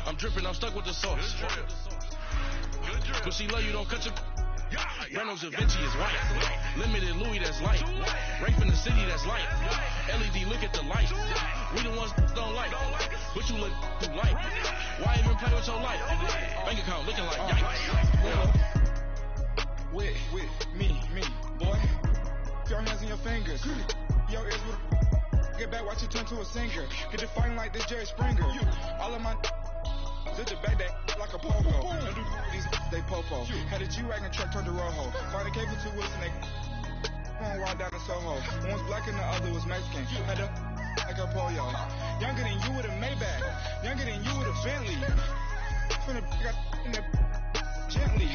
I'm dripping, I'm stuck with the sauce. Cause she love you, don't cut your... Reynolds and Vinci is white. Limited Louis, that's light. Rape in the city, that's light. LED, look at the light. We the ones don't like. But you look too light. Why even play with your life? Bank account looking like yikes. With me, boy. Put your hands in your fingers. Your ears will get back, watch you turn to a singer. Get it fighting like this Jerry Springer. All of my did the back that like a pogo. Don't do these they popo. Had a G-Wagon truck turned to Rojo. Find a cable 2 wheels and they one ride down in Soho. One was black and the other was Mexican. Had a like a pollo. Younger than you with a Maybach. Younger than you with a Bentley. From the got in the gently.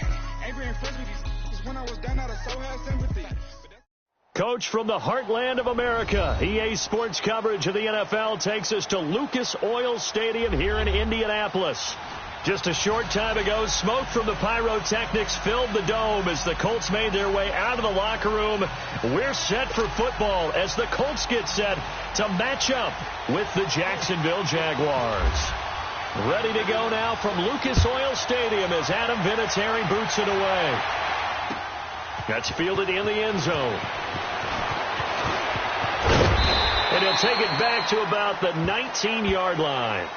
Angry and friends with these when I was down out of so had sympathy. Coach from the heartland of America, EA Sports coverage of the NFL takes us to Lucas Oil Stadium here in Indianapolis. Just a short time ago, smoke from the pyrotechnics filled the dome as the Colts made their way out of the locker room. We're set for football as the Colts get set to match up with the Jacksonville Jaguars. Ready to go now from Lucas Oil Stadium as Adam Vinatieri boots it away. That's fielded in the end zone. And he'll take it back to about the 19-yard line.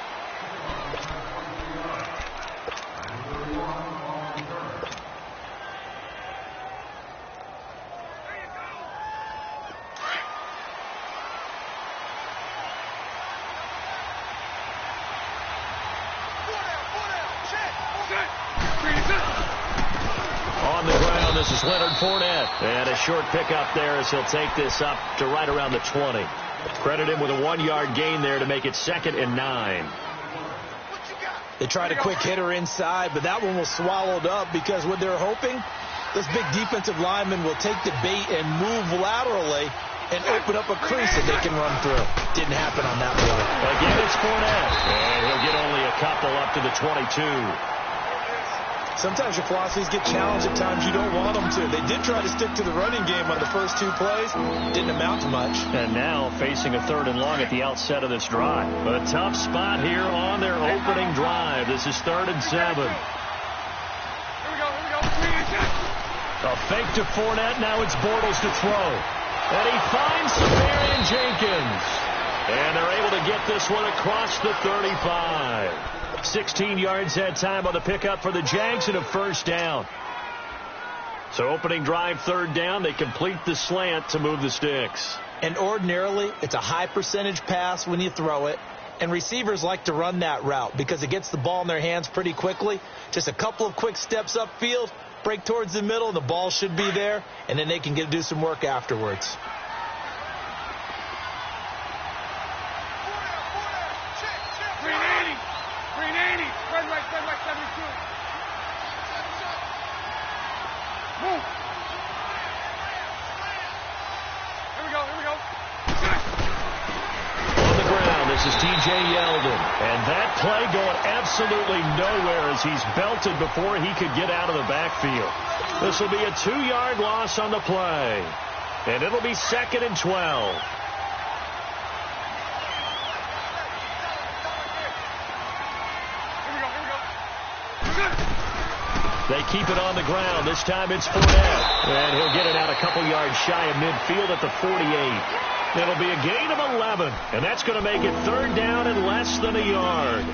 On the ground, this is Leonard Fournette. And a short pickup there as he'll take this up to right around the 20. Credit him with a 1-yard gain there to make it 2nd and 9. They tried a quick hitter inside, but that one was swallowed up because what they're hoping, this big defensive lineman will take the bait and move laterally and open up a crease that they can run through. Didn't happen on that play. Again, it's Fournette. And he'll get only a couple up to the 22. Sometimes your philosophies get challenged at times you don't want them to. They did try to stick to the running game on the first 2 plays. Didn't amount to much. And now facing a 3rd and long at the outset of this drive. A tough spot here on their opening drive. This is 3rd and 7. Here we go. A fake to Fournette. Now it's Bortles to throw. And he finds Samarian Jenkins. And they're able to get this one across the 35. 16 yards that time on the pickup for the Jags and a 1st down. So opening drive 3rd down, they complete the slant to move the sticks. And ordinarily, it's a high percentage pass when you throw it. And receivers like to run that route because it gets the ball in their hands pretty quickly. Just a couple of quick steps upfield, break towards the middle, the ball should be there, and then they can do some work afterwards. Move. Here we go. On the ground, this is T.J. Yeldon. And that play going absolutely nowhere as he's belted before he could get out of the backfield. This will be a 2-yard loss on the play. And it'll be 2nd and 12. They keep it on the ground. This time it's Fournette. And he'll get it out a couple yards shy of midfield at the 48. It'll be a gain of 11. And that's going to make it 3rd down and less than a yard.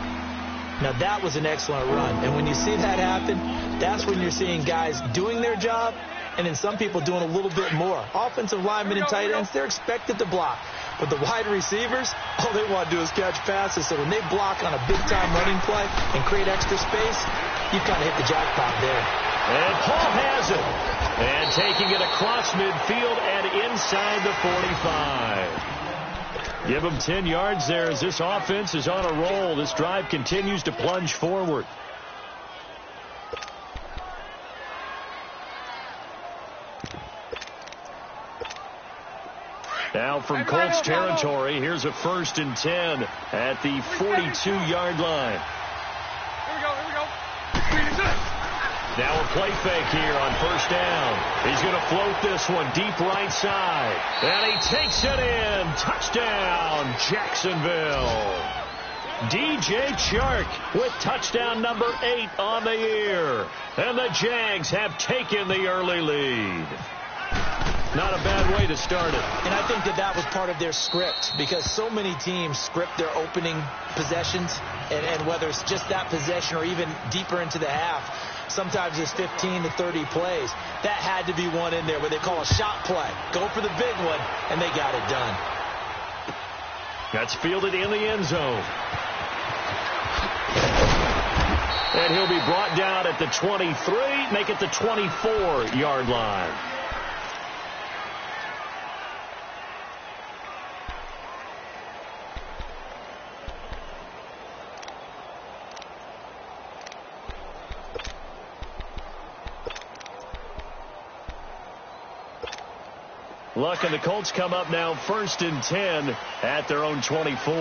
Now that was an excellent run. And when you see that happen, that's when you're seeing guys doing their job and then some people doing a little bit more. Offensive linemen and tight ends, they're expected to block. But the wide receivers, all they want to do is catch passes. So when they block on a big-time running play and create extra space, you kind of hit the jackpot there. And Paul has it. And taking it across midfield and inside the 45. Give them 10 yards there as this offense is on a roll. This drive continues to plunge forward. Now from Colts territory, here's a 1st and 10 at the 42-yard line. Here we go. Now a play fake here on 1st down. He's going to float this one deep right side. And he takes it in. Touchdown, Jacksonville. DJ Chark with touchdown number 8 on the year. And the Jags have taken the early lead. Not a bad way to start it. And I think that was part of their script, because so many teams script their opening possessions, and whether it's just that possession or even deeper into the half, sometimes it's 15 to 30 plays. That had to be one in there where they call a shot play. Go for the big one, and they got it done. That's fielded in the end zone. And he'll be brought down at the 23, make it the 24-yard line. Luck and the Colts come up now 1st and 10 at their own 24.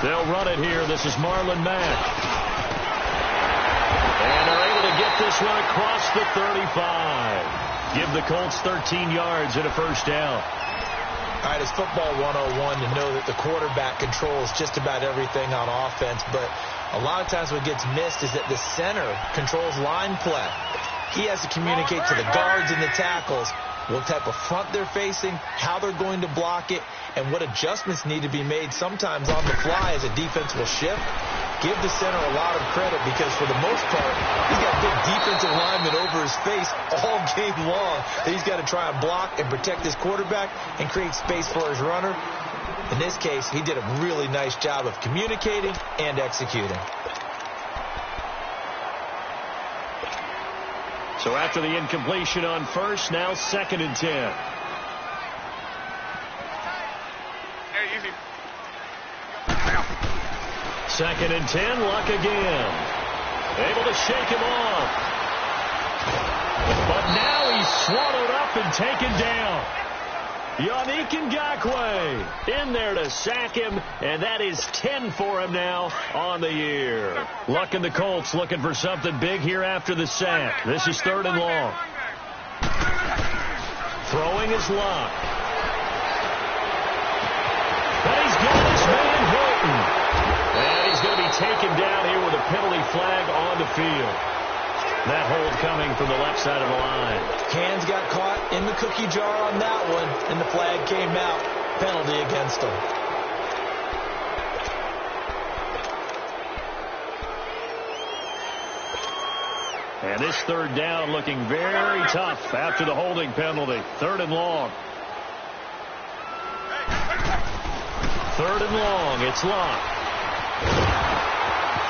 They'll run it here. This is Marlon Mack. And they're able to get this one across the 35. Give the Colts 13 yards and a first down. All right, it's football 101 to know that the quarterback controls just about everything on offense, but a lot of times what gets missed is that the center controls line play. He has to communicate to the guards and the tackles what type of front they're facing, how they're going to block it, and what adjustments need to be made sometimes on the fly as a defense will shift. Give the center a lot of credit, because for the most part, he's got big defensive linemen over his face all game long that he's got to try and block and protect his quarterback and create space for his runner. In this case, he did a really nice job of communicating and executing. So after the incompletion on first, now 2nd and 10. Hey, easy. 2nd and 10, Luck again. Able to shake him off. But now he's swallowed up and taken down. Yannick Ngakoue in there to sack him, and that is 10 for him now on the year. Luck and the Colts looking for something big here after the sack. This is 3rd and long. Throwing is Luck. And he's got his man Hilton. And he's going to be taken down here with a penalty flag on the field. That hold coming from the left side of the line. Hands got caught in the cookie jar on that one, and the flag came out. Penalty against him. And this 3rd down looking very tough after the holding penalty. 3rd and long. 3rd and long. It's Luck.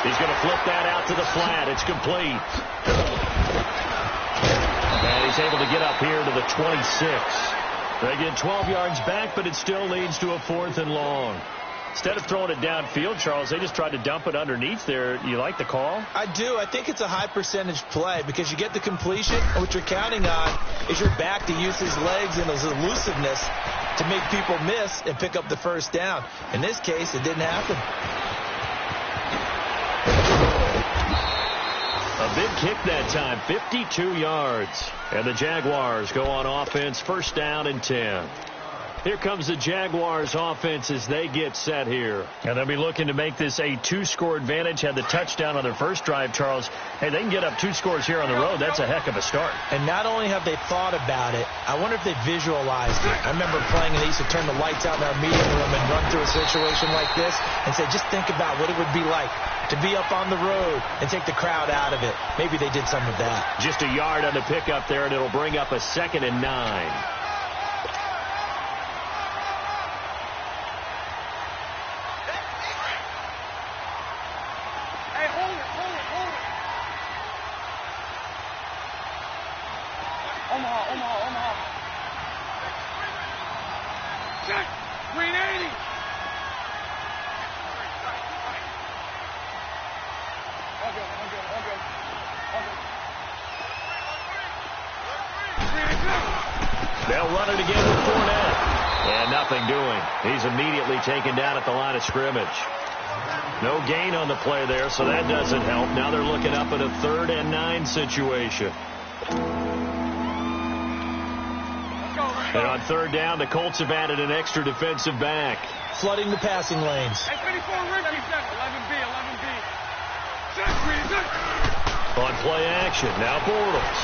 He's going to flip that out to the flat. It's complete. And he's able to get up here to the 26. They get 12 yards back, but it still leads to a 4th and long. Instead of throwing it downfield, Charles, they just tried to dump it underneath there. You like the call? I do. I think it's a high percentage play, because you get the completion, and what you're counting on is your back to use his legs and his elusiveness to make people miss and pick up the first down. In this case, it didn't happen. A big kick that time, 52 yards. And the Jaguars go on offense, 1st down and 10. Here comes the Jaguars offense as they get set here. And they'll be looking to make this a 2-score advantage. Had the touchdown on their first drive, Charles. Hey, they can get up 2 scores here on the road. That's a heck of a start. And not only have they thought about it, I wonder if they visualized it. I remember playing, and they used to turn the lights out in our meeting room and run through a situation like this and say, just think about what it would be like to be up on the road and take the crowd out of it. Maybe they did some of that. Just a yard on the pickup there, and it'll bring up a 2nd and 9. Omaha. Check. 380. They'll run it again with Fournette. And nothing doing. He's immediately taken down at the line of scrimmage. No gain on the play there, so that doesn't help. Now they're looking up at a 3rd and 9 situation. Let's go. And on third down, the Colts have added an extra defensive back. Flooding the passing lanes. Hey, 24, Ricky. 11B, 11B. Check, Green, check. On play action, now Bortles.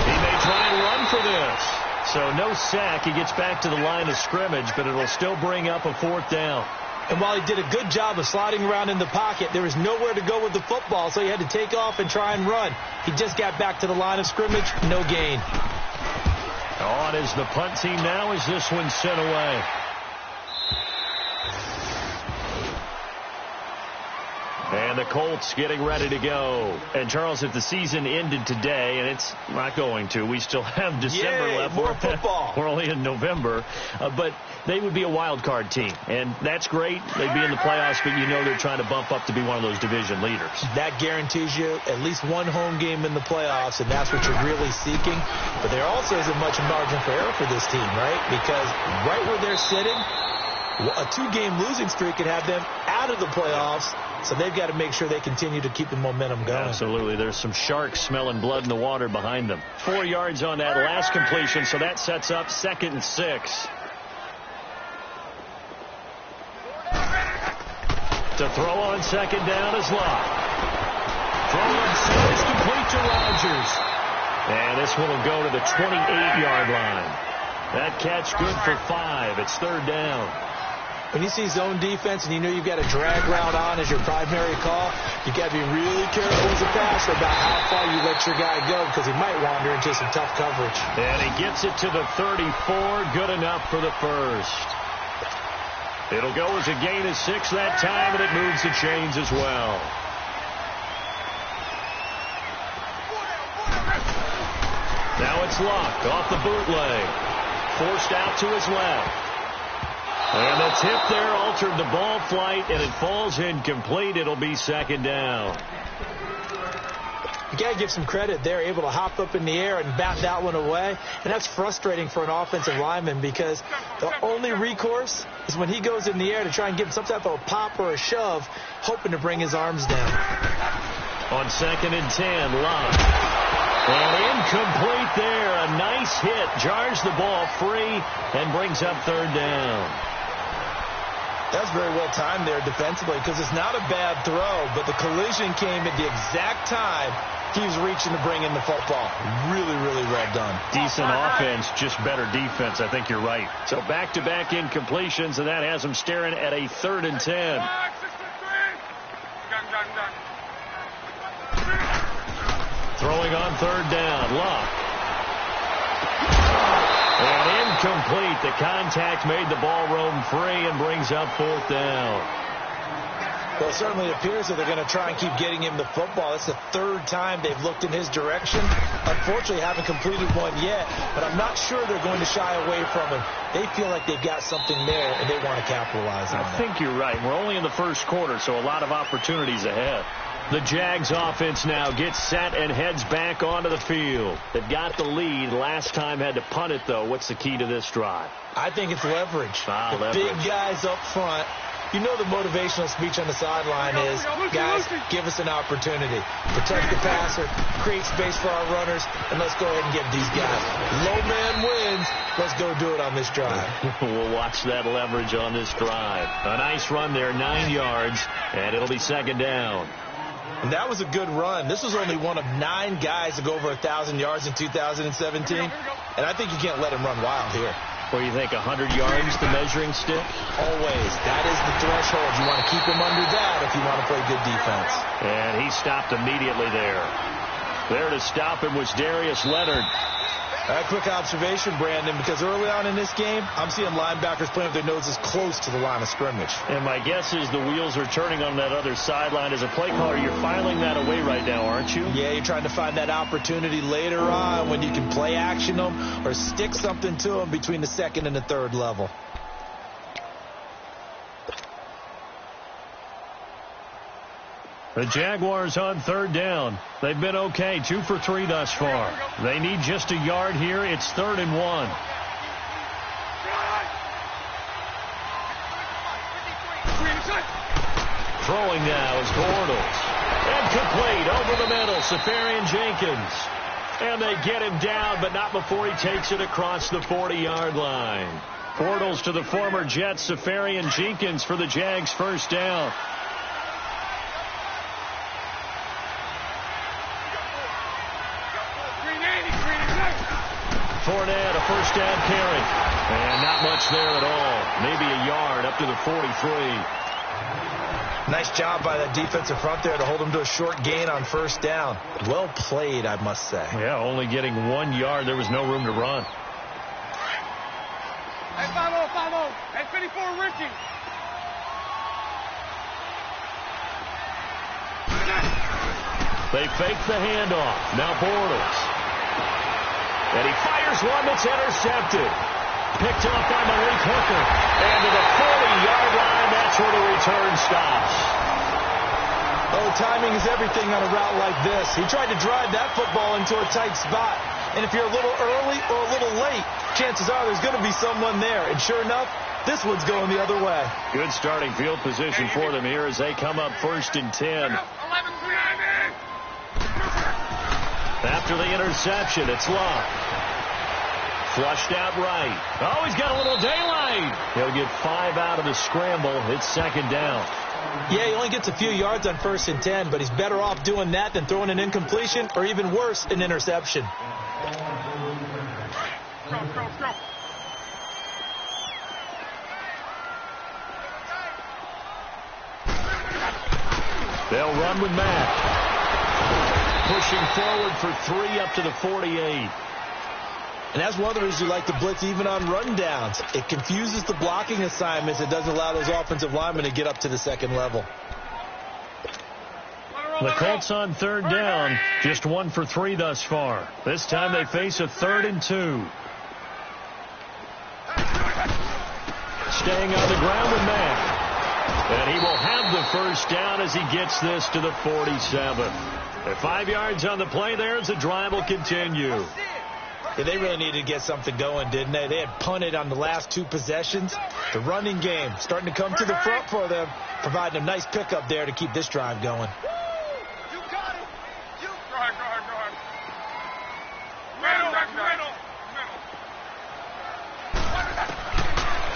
He may try and run for this. So no sack. He gets back to the line of scrimmage, but it'll still bring up a fourth down. And while he did a good job of sliding around in the pocket, there was nowhere to go with the football, so he had to take off and try and run. He just got back to the line of scrimmage, no gain. On is the punt team now as this one's sent away. And the Colts getting ready to go. And, Charles, if the season ended today, and it's not going to, we still have December left. More football. We're only in November. But they would be a wild card team. And that's great. They'd be in the playoffs, but you know they're trying to bump up to be one of those division leaders. That guarantees you at least one home game in the playoffs, and that's what you're really seeking. But there also isn't much margin for error for this team, right? Because right where they're sitting, a two-game losing streak could have them out of the playoffs. So they've got to make sure they continue to keep the momentum going. Absolutely. There's some sharks smelling blood in the water behind them. 4 yards on that last completion, so that sets up 2nd and 6. To throw on second down is Locke. Throw is complete to Rodgers. And this one will go to the 28-yard line. That catch good for 5. It's 3rd down. When you see zone defense and you know you've got a drag route on as your primary call, you've got to be really careful as a passer about how far you let your guy go because he might wander into some tough coverage. And he gets it to the 34. Good enough for the first. It'll go as a gain of 6 that time, and it moves the chains as well. Now it's Locke off the bootleg. Forced out to his left. And the tip there altered the ball flight, and it falls incomplete. It'll be 2nd down. You got to give some credit. They're able to hop up in the air and bat that one away. And that's frustrating for an offensive lineman because the only recourse is when he goes in the air to try and give some type of a pop or a shove, hoping to bring his arms down. On 2nd and 10, Locke. And incomplete there. A nice hit. Jars the ball free and brings up 3rd down. That was very well timed there defensively because it's not a bad throw, but the collision came at the exact time he was reaching to bring in the football. Really, really well done. Decent offense, just better defense. I think you're right. So back-to-back incompletions, and that has him staring at a 3rd and 10. Throwing on 3rd down, Locke. And incomplete. The contact made the ball roam free and brings up 4th down. Well, it certainly appears that they're going to try and keep getting him the football. It's the 3rd time they've looked in his direction. Unfortunately, haven't completed one yet, but I'm not sure they're going to shy away from him. They feel like they've got something there, and they want to capitalize on that. I think you're right. We're only in the first quarter, so a lot of opportunities ahead. The Jags offense now gets set and heads back onto the field. They've got the lead. Last time had to punt it, though. What's the key to this drive? I think it's leverage. Leverage. Big guys up front. You know the motivational speech on the sideline is, guys, give us an opportunity. Protect the passer, create space for our runners, and let's go ahead and get these guys. Low man wins. Let's go do it on this drive. We'll watch that leverage on this drive. A nice run there, 9 yards, and it'll be 2nd down. And that was a good run. This was only one of 9 guys to go over 1,000 yards in 2017. And I think you can't let him run wild here. Or you think 100 yards, the measuring stick? Always. That is the threshold. You want to keep him under that if you want to play good defense. And he stopped immediately there. There to stop him was Darius Leonard. A quick observation, Brandon, because early on in this game, I'm seeing linebackers playing with their noses close to the line of scrimmage. And my guess is the wheels are turning on that other sideline. As a play caller, you're filing that away right now, aren't you? Yeah, you're trying to find that opportunity later on when you can play action them or stick something to them between the 2nd and the 3rd level. The Jaguars on 3rd down. They've been okay, 2 for 3 thus far. They need just a yard here. It's 3rd and 1. Throwing now is Bortles. And complete over the middle, Safarian Jenkins. And they get him down, but not before he takes it across the 40-yard line. Portals to the former Jets, Safarian Jenkins for the Jags first down. Fournette, a first down carry. And not much there at all. Maybe a yard up to the 43. Nice job by that defensive front there to hold him to a short gain on first down. Well played, I must say. Yeah, only getting 1 yard. There was no room to run. Hey, 5-0, 5-0. Hey, 54, Richie. They fake the handoff. Now Bortles. And he fires one that's intercepted. Picked off by Malik Hooker. And to the 40-yard line, that's where the return stops. Oh, timing is everything on a route like this. He tried to drive that football into a tight spot. And if you're a little early or a little late, chances are there's going to be someone there. And sure enough, this one's going the other way. Good starting field position for them here as they come up 1st and 10. After the interception, it's Love. Flushed out right. Oh, he's got a little daylight. He'll get 5 out of the scramble. It's 2nd down. Yeah, he only gets a few yards on 1st and 10, but he's better off doing that than throwing an incompletion or even worse, an interception. Go. They'll run with Matt. Pushing forward for 3 up to the 48. And that's one of the reasons you like to blitz even on rundowns. It confuses the blocking assignments. It doesn't allow those offensive linemen to get up to the second level. The Colts on 3rd down. Just 1 for 3 thus far. This time they face a 3rd and 2. Staying on the ground with Matt. And he will have the first down as he gets this to the 47. At 5 yards on the play there as the drive will continue. Yeah, they really needed to get something going, didn't they? They had punted on the last 2 possessions. The running game starting to come to the front for them, providing a nice pickup there to keep this drive going. You got it. Go ahead. Middle.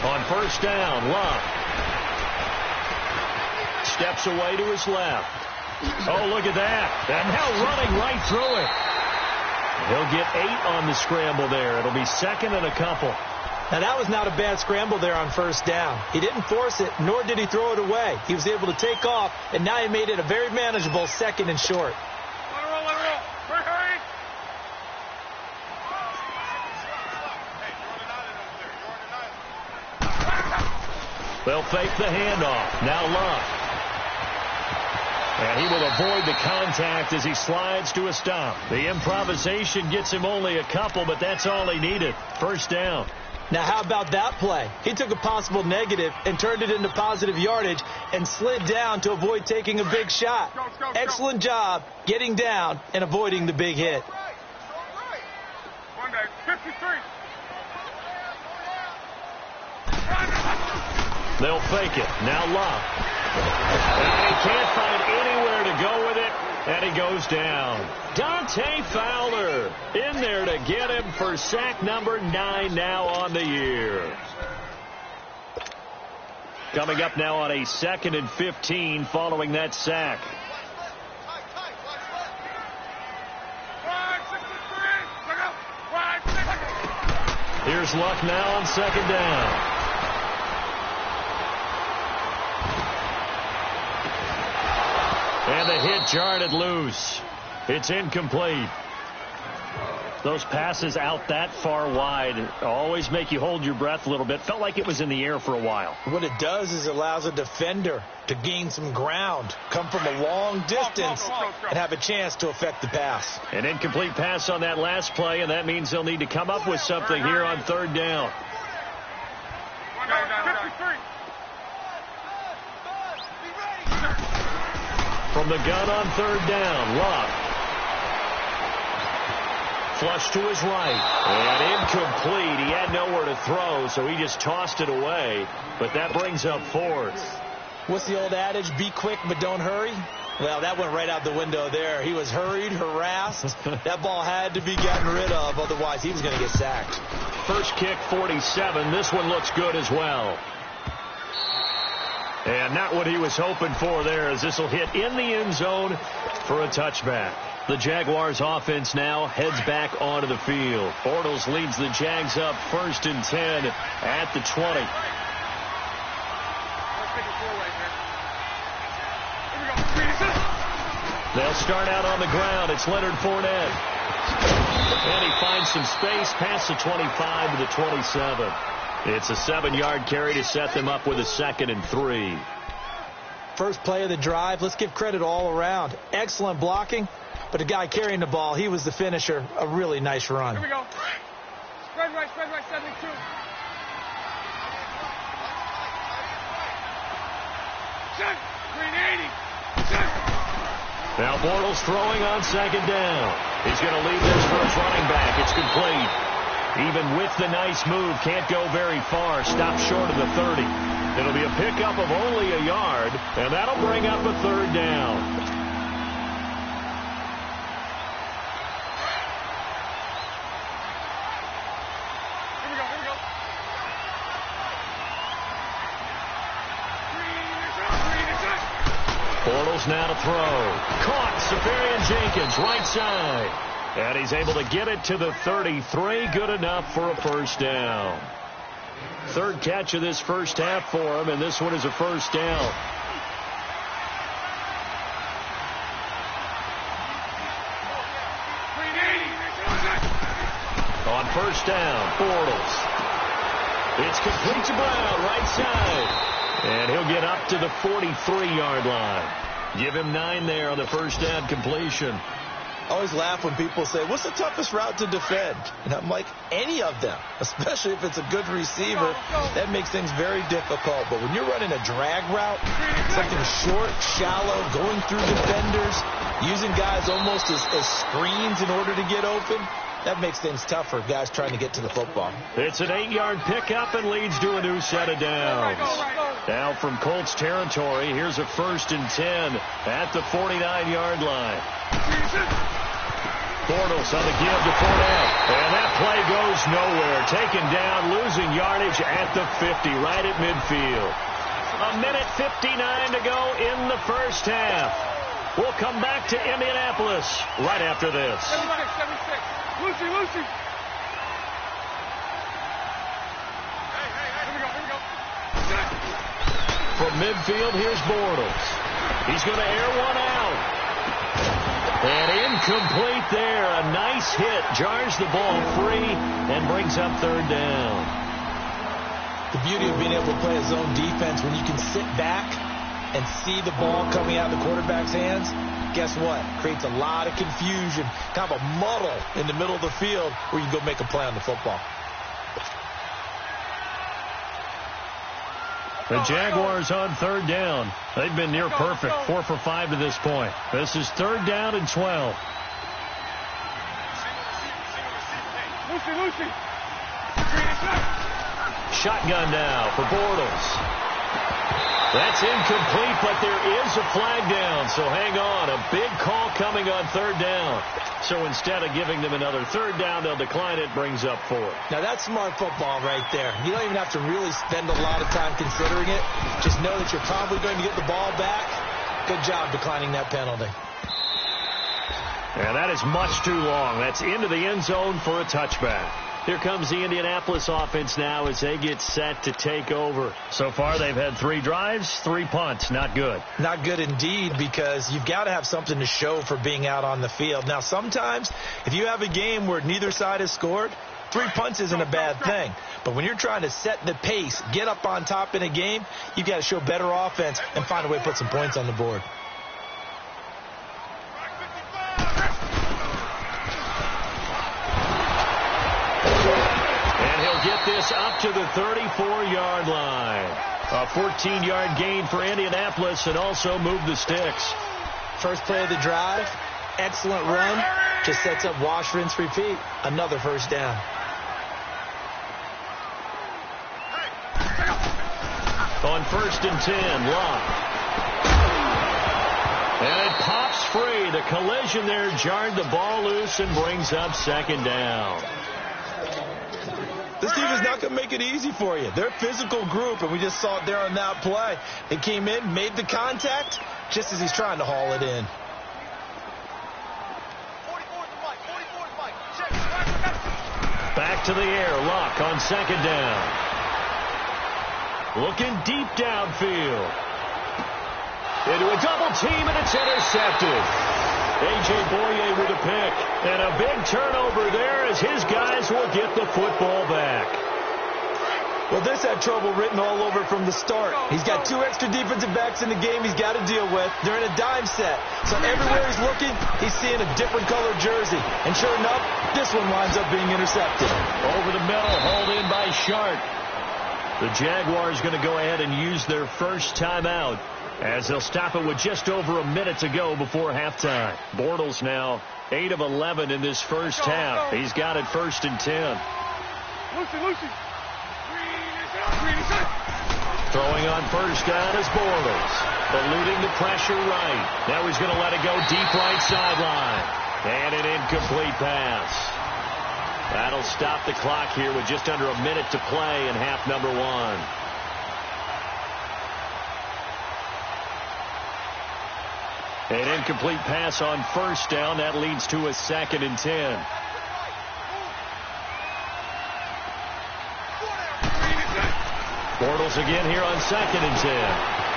On first down, Love steps away to his left. Oh, look at that. And now running right through it. He'll get 8 on the scramble there. It'll be 2nd and a couple. Now, that was not a bad scramble there on first down. He didn't force it, nor did he throw it away. He was able to take off, and now he made it a very manageable 2nd and short. Let it roll. Hurry. They'll fake the handoff. Now Love. And he will avoid the contact as he slides to a stop. The improvisation gets him only a couple, but that's all he needed. First down. Now, how about that play? He took a possible negative and turned it into positive yardage and slid down to avoid taking a big shot. Go. Excellent job getting down and avoiding the big hit. 53. They'll fake it. Now Love. And he can't find anywhere to go with it, and he goes down. Dante Fowler in there to get him for sack number 9 now on the year. Coming up now on a 2nd and 15 following that sack. Here's Luck now on 2nd down. And the hit jarred it loose. It's incomplete. Those passes out that far wide always make you hold your breath a little bit. Felt like it was in the air for a while. What it does is it allows a defender to gain some ground, come from a long distance, and have a chance to affect the pass. An incomplete pass on that last play, and that means they'll need to come up with something here on 3rd down. From the gun on 3rd down, Love. Flush to his right. And incomplete. He had nowhere to throw, so he just tossed it away. But that brings up 4th. What's the old adage? Be quick, but don't hurry. Well, that went right out the window there. He was hurried, harassed. That ball had to be gotten rid of, otherwise he was going to get sacked. First kick, 47. This one looks good as well. And not what he was hoping for there, as this will hit in the end zone for a touchback. The Jaguars offense now heads back onto the field. Bortles leads the Jags up 1st and 10 at the 20. They'll start out on the ground. It's Leonard Fournette. And he finds some space past the 25 to the 27. It's a 7-yard carry to set them up with a 2nd and 3. First play of the drive. Let's give credit all around. Excellent blocking. But the guy carrying the ball, he was the finisher. A really nice run. Here we go. Spread right, 72. Check. Green 80. Check. Now Bortles throwing on 2nd down. He's going to leave this for his running back. It's complete. Even with the nice move, can't go very far. Stops short of the 30. It'll be a pickup of only a yard, and that'll bring up a 3rd down. Bortles now to throw. Caught. Safarian Jenkins, right side. And he's able to get it to the 33. Good enough for a 1st down. 3rd catch of this first half for him, and this one is a 1st down. On 1st down, Bortles. It's complete to Brown, right side. And he'll get up to the 43-yard line. Give him 9 there on the 1st down completion. I always laugh when people say, what's the toughest route to defend? And I'm like, any of them, especially if it's a good receiver. That makes things very difficult. But when you're running a drag route, something short, shallow, going through defenders, using guys almost as screens in order to get open, that makes things tough for guys trying to get to the football. It's an 8-yard pickup and leads to a new set of downs. Now from Colts territory, here's a 1st and 10 at the 49-yard line. Bortles on the give to Fournette. And that play goes nowhere. Taken down, losing yardage at the 50, right at midfield. 1:59 to go in the first half. We'll come back to Indianapolis right after this. 76. Lucy. Here we go. From midfield, here's Bortles. He's going to air one out. And incomplete there. A nice hit. Jars the ball free and brings up 3rd down. The beauty of being able to play a zone defense when you can sit back and see the ball coming out of the quarterback's hands, guess what? Creates a lot of confusion, kind of a muddle in the middle of the field where you can go make a play on the football. The Jaguars on 3rd down. They've been near perfect, 4 for 5 to this point. This is 3rd down and 12. Lucy. Shotgun now for Bortles. That's incomplete, but there is a flag down, so hang on. A big call coming on 3rd down. So instead of giving them another 3rd down, they'll decline it, brings up 4. Now that's smart football right there. You don't even have to really spend a lot of time considering it. Just know that you're probably going to get the ball back. Good job declining that penalty. And that is much too long. That's into the end zone for a touchback. Here comes the Indianapolis offense now as they get set to take over. So far, they've had 3 drives, 3 punts. Not good. Not good indeed, because you've got to have something to show for being out on the field. Now, sometimes, if you have a game where neither side has scored, 3 punts isn't a bad thing. But when you're trying to set the pace, get up on top in a game, you've got to show better offense and find a way to put some points on the board. Get this up to the 34-yard line. A 14-yard gain for Indianapolis and also move the sticks. First play of the drive, excellent run. Just sets up wash, rinse, repeat. Another 1st down. On 1st and 10, Locke. And it pops free. The collision there jarred the ball loose and brings up second down. This team is not going to make it easy for you. They're a physical group, and we just saw it there on that play. It came in, made the contact, just as he's trying to haul it in. Back to the air. Luck on second down. Looking deep downfield. Into a double team, and it's intercepted. A.J. Boye with a pick. And a big turnover there as his guys will get the football back. Well, this had trouble written all over from the start. He's got 2 extra defensive backs in the game he's got to deal with. They're in a dime set. So everywhere he's looking, he's seeing a different color jersey. And sure enough, this one winds up being intercepted. Over the middle, hauled in by Sharp. The Jaguars going to go ahead and use their first timeout as they'll stop it with just over a minute to go before halftime. Bortles now 8 of 11 in this first half. He's got it 1st and 10. Lucy. Throwing on first down is Bortles. Eluding the pressure right. Now he's going to let it go deep right sideline. And an incomplete pass. That'll stop the clock here with just under a minute to play in half number 1. An incomplete pass on first down. That leads to a 2nd and 10. Bortles again here on 2nd and 10.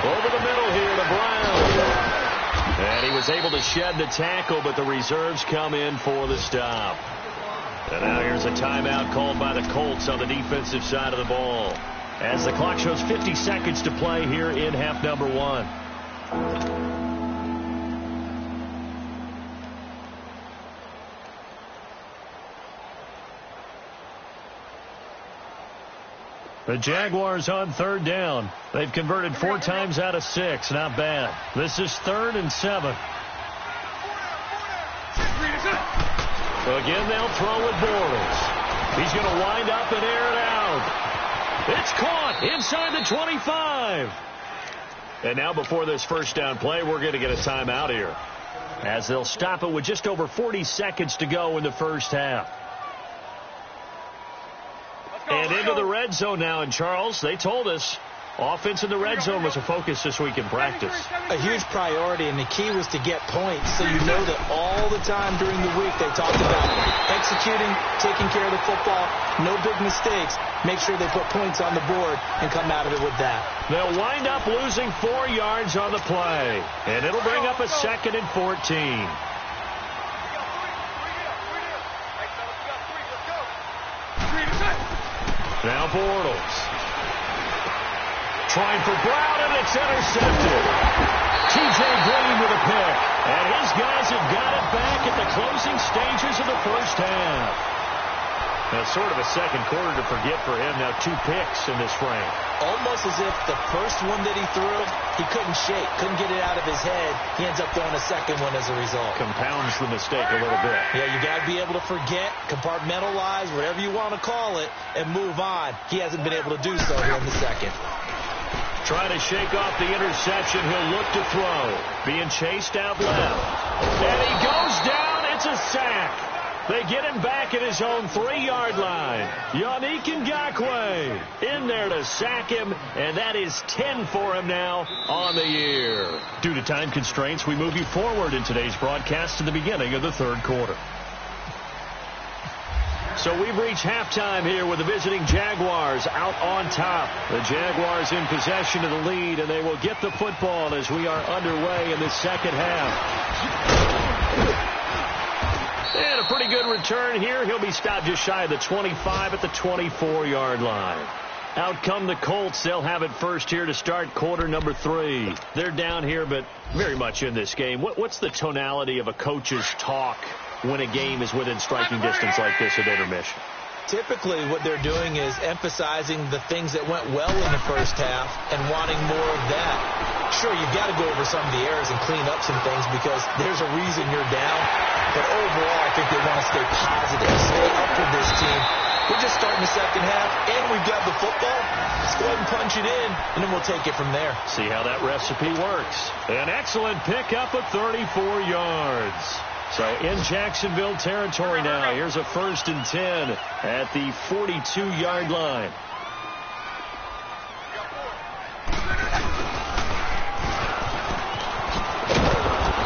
Over the middle here to Brown. And he was able to shed the tackle, but the reserves come in for the stop. And now here's a timeout called by the Colts on the defensive side of the ball, as the clock shows 50 seconds to play here in half number 1. The Jaguars on 3rd down. They've converted 4 times out of 6. Not bad. This is 3rd and 7. Again, they'll throw with Bortles. He's going to wind up and air it out. It's caught inside the 25. And now before this first down play, we're going to get a timeout here, as they'll stop it with just over 40 seconds to go in the first half. And into the red zone now. And Charles, they told us offense in the red zone was a focus this week in practice. A huge priority, and the key was to get points. So you know that all the time during the week they talked about executing, taking care of the football, no big mistakes. Make sure they put points on the board and come out of it with that. They'll wind up losing 4 yards on the play, and it'll bring up a 2nd and 14. Now Bortles. Trying for Brown, and it's intercepted. T.J. Green with a pick. And his guys have got it back at the closing stages of the first half. Now, sort of a second quarter to forget for him. Now 2 picks in this frame. Almost as if the first one that he threw, he couldn't shake, couldn't get it out of his head. He ends up throwing a second one as a result. Compounds the mistake a little bit. Yeah, you got to be able to forget, compartmentalize, whatever you want to call it, and move on. He hasn't been able to do so here in the second. Trying to shake off the interception. He'll look to throw. Being chased out left. And he goes down. It's a sack. They get him back at his own 3-yard line. Yannick Ngakoue in there to sack him, and that is 10 for him now on the year. Due to time constraints, we move you forward in today's broadcast to the beginning of the 3rd quarter. So we've reached halftime here with the visiting Jaguars out on top. The Jaguars in possession of the lead, and they will get the football as we are underway in the second half. And a pretty good return here. He'll be stopped just shy of the 25 at the 24-yard line. Out come the Colts. They'll have it first here to start quarter number 3. They're down here, but very much in this game. What's the tonality of a coach's talk when a game is within striking distance like this at intermission? Typically what they're doing is emphasizing the things that went well in the first half and wanting more of that. Sure, you've got to go over some of the errors and clean up some things because there's a reason you're down. But overall, I think they want to stay positive, stay up with this team. We're just starting the second half, and we've got the football. Let's Go ahead and punch it in, and then we'll take it from there. See how that recipe works. An excellent pickup of 34 yards. So in Jacksonville territory now. Here's a 1st and 10 at the 42-yard line.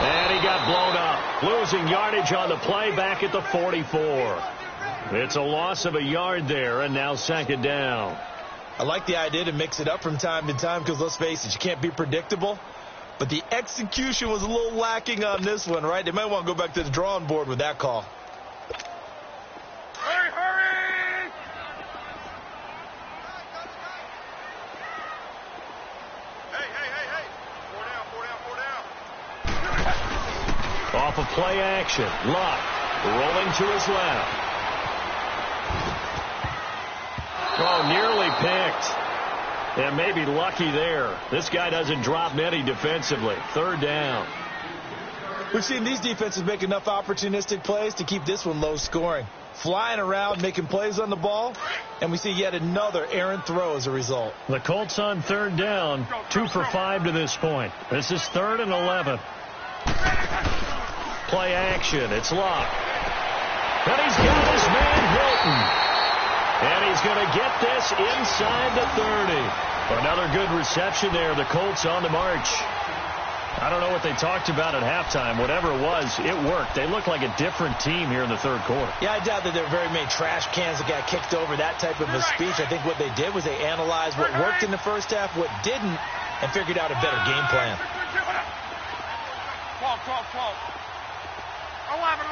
And he got blown up. Losing yardage on the play back at the 44. It's a loss of a yard there, and now 2nd down. I like the idea to mix it up from time to time because, let's face it, you can't be predictable. But the execution was a little lacking on this one, right? They might want to go back to the drawing board with that call. Hurry, hurry! Hey. 4 down. Off of play action. Luck rolling to his left. Oh, nearly picked. And maybe lucky there. This guy doesn't drop many defensively. 3rd down. We've seen these defenses make enough opportunistic plays to keep this one low scoring. Flying around, making plays on the ball, and we see yet another errant throw as a result. The Colts on 3rd down, 2 for 5 to this point. This is 3rd and 11. Play action. It's Luck. And he's got his man Hilton. And he's going to get this inside the 30. Another good reception there. The Colts on the march. I don't know what they talked about at halftime. Whatever it was, it worked. They look like a different team here in the 3rd quarter. Yeah, I doubt that there were very many trash cans that got kicked over, that type of a speech. I think what they did was they analyzed what worked in the first half, what didn't, and figured out a better game plan. 12. 11.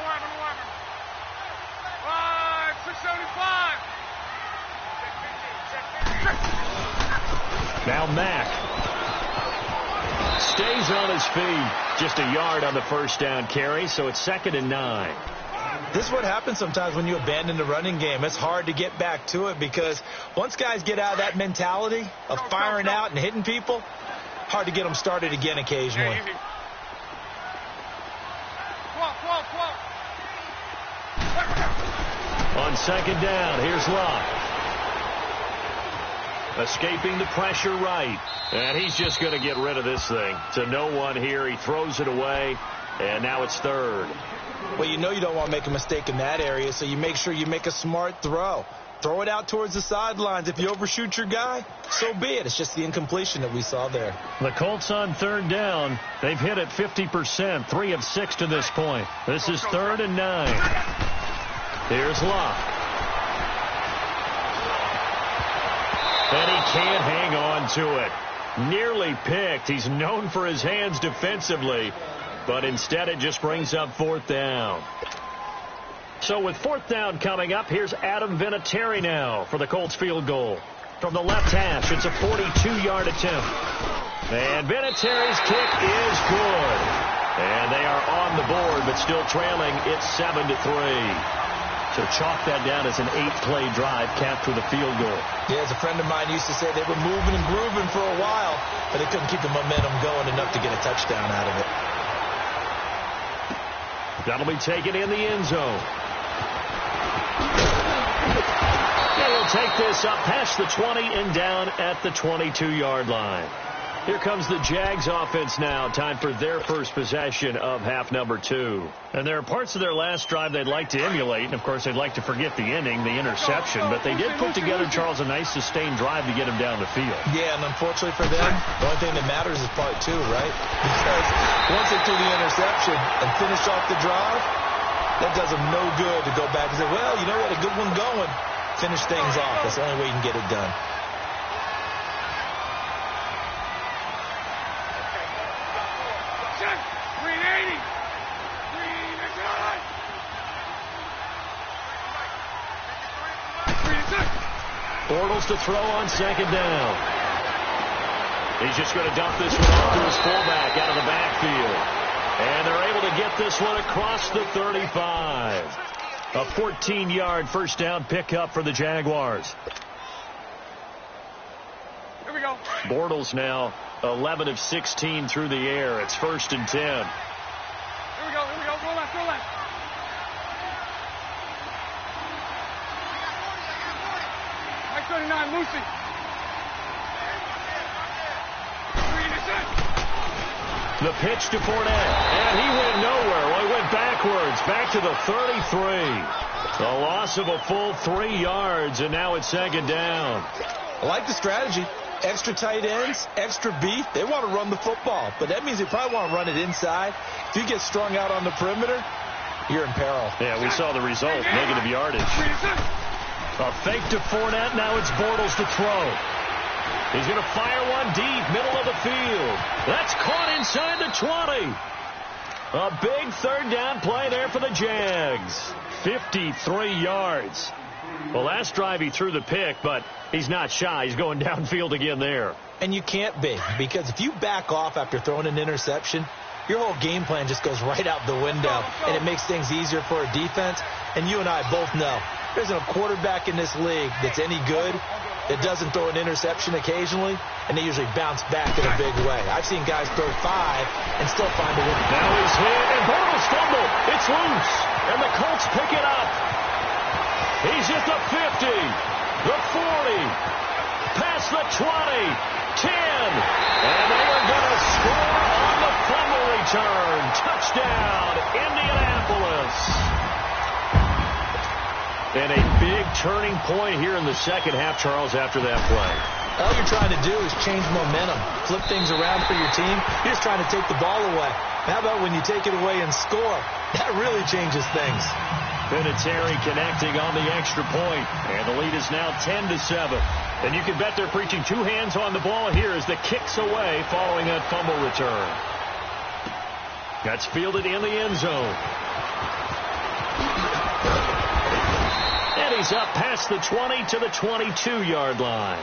675. Now Mack stays on his feet. Just a yard on the 1st down carry, so it's 2nd and 9. This is what happens sometimes when you abandon the running game. It's hard to get back to it because once guys get out of that mentality of firing out and hitting people, hard to get them started again occasionally. 12. On 2nd down, here's Luck. Escaping the pressure right. And he's just going to get rid of this thing. To no one here. He throws it away. And now it's 3rd. Well, you know you don't want to make a mistake in that area, so you make sure you make a smart throw. Throw it out towards the sidelines. If you overshoot your guy, so be it. It's just the incompletion that we saw there. The Colts on 3rd down. They've hit it 50%. 3 of 6 to this point. This is 3rd and 9. Here's Luck. And he can't hang on to it. Nearly picked. He's known for his hands defensively, but instead it just brings up 4th down. So with 4th down coming up, here's Adam Vinatieri now for the Colts field goal. From the left hash, it's a 42-yard attempt. And Vinatieri's kick is good. And they are on the board, but still trailing. It's 7-3. So chalk that down as an 8-play drive capped with a field goal. Yeah, as a friend of mine used to say, they were moving and grooving for a while, but they couldn't keep the momentum going enough to get a touchdown out of it. That'll be taken in the end zone. And he'll take this up past the 20 and down at the 22-yard line. Here comes the Jags offense now. Time for their first possession of half number 2. And there are parts of their last drive they'd like to emulate. And, of course, they'd like to forget the ending, the interception. But they did put together, Charles, a nice sustained drive to get him down the field. Yeah, and unfortunately for them, the only thing that matters is part 2, right? Because once they threw the interception and finished off the drive, that does them no good to go back and say, well, you know what, a good one going. Finish things off. That's the only way you can get it done. Bortles to throw on 2nd down. He's just going to dump this one off to his fullback out of the backfield. And they're able to get this one across the 35. A 14-yard first down pickup for the Jaguars. Here we go. Bortles now 11 of 16 through the air. It's 1st and 10. Here we go. Go left. Mike 39, Lucy. The pitch to Fournette, and he went nowhere. Well, he went backwards, back to the 33. A loss of a full 3 yards, and now it's second down. I like the strategy. Extra tight ends, extra beef. They want to run the football, but that means they probably want to run it inside. If you get strung out on the perimeter, you're in peril. Yeah, we saw the result, negative yardage. A fake to Fournette. Now it's Bortles to throw. He's going to fire one deep, middle of the field. That's caught inside the 20. A big third down play there for the Jags. 53 yards. Well, last drive he threw the pick, but he's not shy. He's going downfield again there. And you can't be, because if you back off after throwing an interception, your whole game plan just goes right out the window, and it makes things easier for a defense. And you and I both know there isn't a quarterback in this league that's any good that doesn't throw an interception occasionally, and they usually bounce back in a big way. I've seen guys throw 5 and still find a way. Now he's hit, and Bortles fumble. It's loose, and the Colts pick it up. He's at the 50, the 40, past the 20, 10, and they are going to score on the fumble return. Touchdown, Indianapolis. And a big turning point here in the second half, Charles, after that play. All you're trying to do is change momentum, flip things around for your team. You're just trying to take the ball away. How about when you take it away and score? That really changes things. Vinatieri connecting on the extra point, and the lead is now 10-7. And you can bet they're preaching 2 hands on the ball here as the kick's away following that fumble return. That's fielded in the end zone. And he's up past the 20 to the 22-yard line.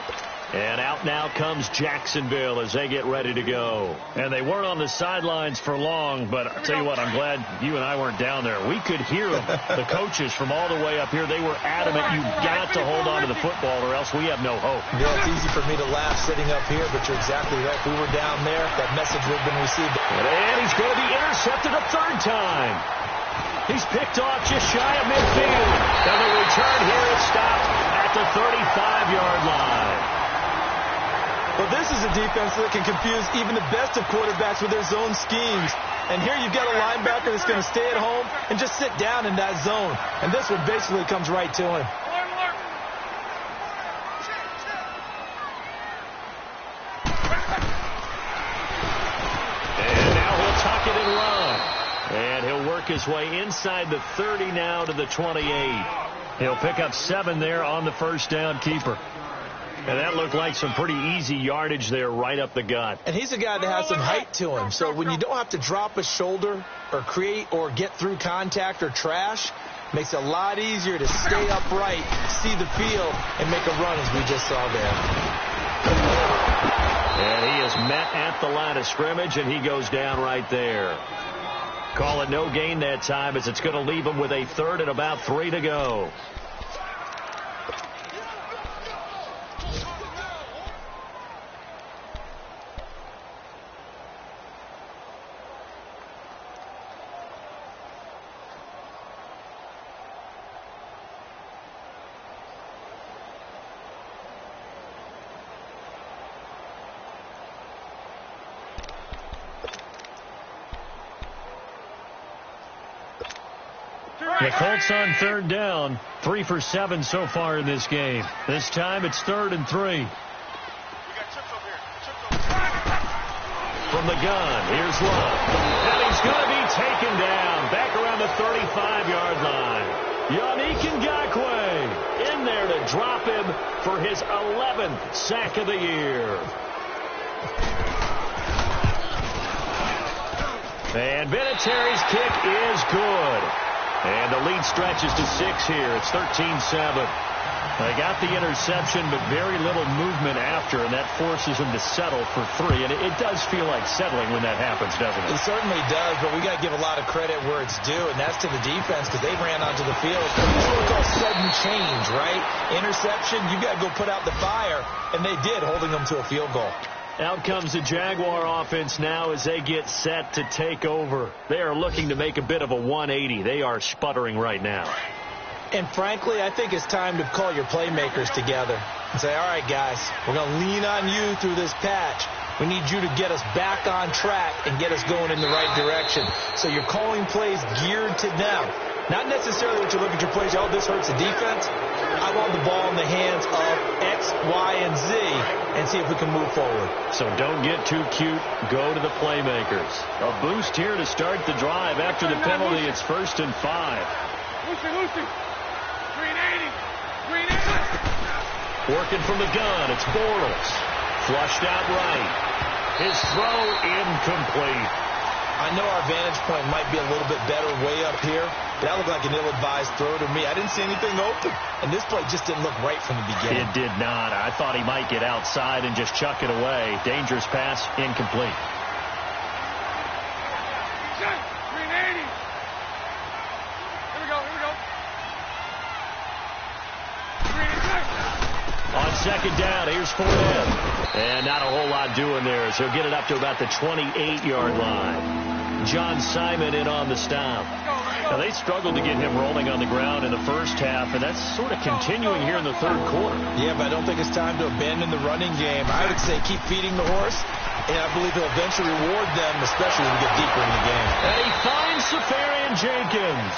And out now comes Jacksonville as they get ready to go. And they weren't on the sidelines for long, but I'll tell you what, I'm glad you and I weren't down there. We could hear them, the coaches from all the way up here. They were adamant, you've got to hold on to the football or else we have no hope. Yeah, it's easy for me to laugh sitting up here, but you're exactly right. If we were down there, that message would have been received. And he's going to be intercepted a 3rd time. He's picked off just shy of midfield. And the return here is stopped at the 35-yard line. But this is a defense that can confuse even the best of quarterbacks with their zone schemes. And here you've got a linebacker that's going to stay at home and just sit down in that zone. And this one basically comes right to him. And now he'll tuck it and run. And he'll work his way inside the 30 now to the 28. He'll pick up 7 there on the first down keeper. And that looked like some pretty easy yardage there right up the gut. And he's a guy that has some height to him. So when you don't have to drop a shoulder or create or get through contact or trash, makes it a lot easier to stay upright, see the field, and make a run as we just saw there. And he is met at the line of scrimmage, and he goes down right there. Call it no gain that time as it's going to leave him with a 3rd and about 3 to go. The Colts on 3rd down, 3 for 7 so far in this game. This time it's 3rd and 3. From the gun, here's Love. And he's going to be taken down back around the 35-yard line. Yannick Ngakoue in there to drop him for his 11th sack of the year. And Vinatieri's kick is good. And the lead stretches to 6 here. It's 13-7. They got the interception, but very little movement after, and that forces them to settle for 3. And it does feel like settling when that happens, doesn't it? It certainly does, but we got to give a lot of credit where it's due, and that's to the defense because they ran onto the field. It's what we call sudden change, right? Interception, you got to go put out the fire, and they did, holding them to a field goal. Out comes the Jaguar offense now as they get set to take over. They are looking to make a bit of a 180. They are sputtering right now. And frankly, I think it's time to call your playmakers together and say, all right, guys, we're going to lean on you through this patch. We need you to get us back on track and get us going in the right direction. So you're calling plays geared to them. Not necessarily what you look at your plays, oh, this hurts the defense. I want the ball in the hands of X, Y, and Z and see if we can move forward. So don't get too cute. Go to the playmakers. A boost here to start the drive. After the penalty, it's 1st and 5. Lucy. 380. 380. Working from the gun, it's Bortles. Flushed out right. His throw incomplete. I know our vantage point might be a little bit better way up here, but that looked like an ill-advised throw to me. I didn't see anything open, and this play just didn't look right from the beginning. It did not. I thought he might get outside and just chuck it away. Dangerous pass, incomplete. 380. Here we go. 386. On second down, here's Fournette. And not a whole lot doing there, as he'll get it up to about the 28-yard line. John Simon in on the stop. Now, they struggled to get him rolling on the ground in the first half, and that's sort of continuing here in the third quarter. Yeah, but I don't think it's time to abandon the running game. I would say keep feeding the horse, and I believe he'll eventually reward them, especially when we get deeper in the game. And he finds Safarian Jenkins.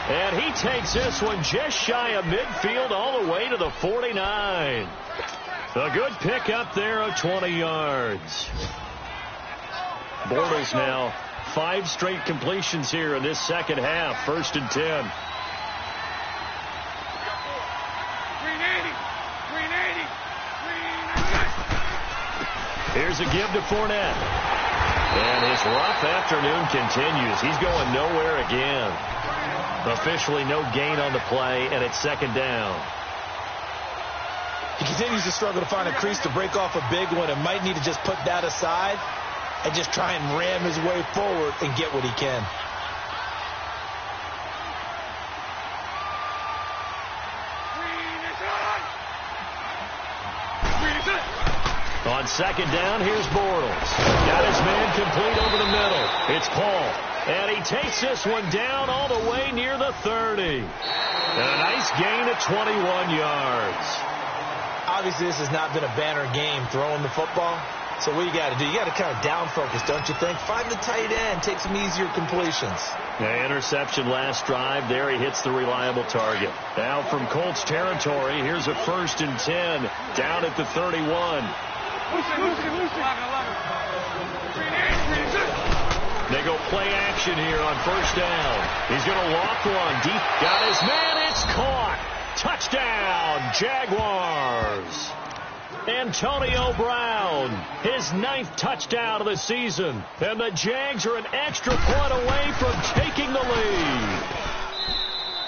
And he takes this one just shy of midfield all the way to the 49. A good pick up there of 20 yards. Bortles now 5 straight completions here in this second half. 1st and 10. 380. Here's a give to Fournette. And his rough afternoon continues. He's going nowhere again. Officially no gain on the play, and it's 2nd down. He continues to struggle to find a crease to break off a big one and might need to just put that aside and just try and ram his way forward and get what he can. On second down, here's Bortles. Got his man complete over the middle. It's Paul. And he takes this one down all the way near the 30. And a nice gain of 21 yards. Obviously, this has not been a banner game throwing the football. So what you got to do, you got to kind of down focus, don't you think? Find the tight end, take some easier completions. The interception last drive. There he hits the reliable target. Now from Colts territory, here's a 1st and 10 down at the 31. They go play action here on 1st down. He's going to lock one deep. Got his man. It's caught. Touchdown, Jaguars. Antonio Brown, his 9th touchdown of the season. And the Jags are an extra point away from taking the lead.